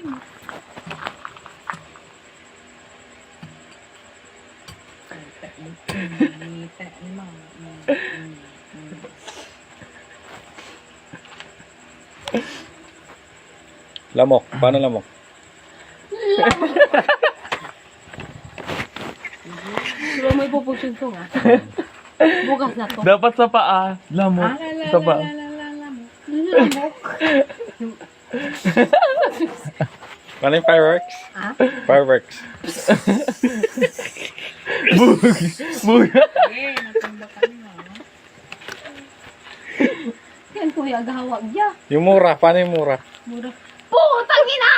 mo. Lamok. Paano lamok? Diba mo ipupusyon to nga? Bukas na to. Dapat sa paa. Lamok. Sa paa. Lamok. Paano yung fireworks? Ah? Fireworks. Bug. Bug. Eh, natumbakan mo. Yan kuya, agahawag niya. Yung mura. Paano yung mura? Mura. Putang ina!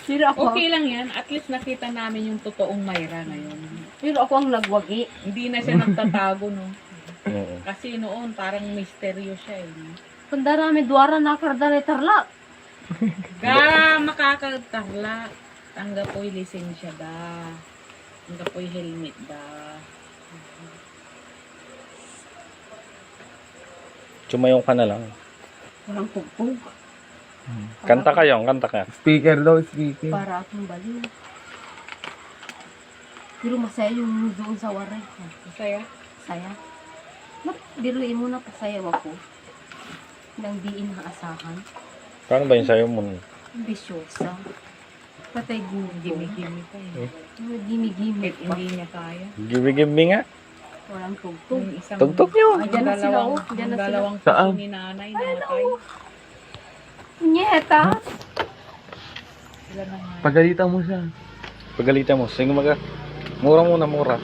Pero ako, Okay lang yan. At least nakita namin yung totoong Myra ngayon. pero ako ang nagwagi. Hindi na siya nagtatago, no? Oo. Kasi noon, parang misteryo siya, eh. Kung darami duwara na kardare tarlak. Ga, makakatarla. Tanggap po'y lisensya da. Tanggap po'y helmet da. Sumayong ka na lang. Walang pugpug. Kanta kayo. Kanta ka. Speaker daw, speaker. Para akong baliw. Pero masaya yung doon sa waray. Masaya. Saya. Biruin mo na pasayaw ako. Nang diin na asahan. Paano ba yung sayo mo? Ambisyosa. Patay gugo. Gimi-gimi pa, eh. Gimi-gimi Kahit pa. hindi niya kaya. Give me nga. Walang tugtog. Yung isang... Tugtog nyo. Ay, dyan na sila, oh. Dyan Yung na sila. dalawang Saan? puso ni nanay namatay. Nyeta! Sila na nga. Pagalitan mo siya. Pagalitan mo. Sige maga. Mura muna, mura.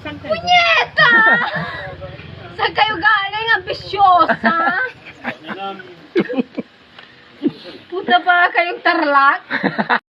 Saan ka? Nyeta! Saan kayo galing? Ambisyosa! Puta para kayong tarlak.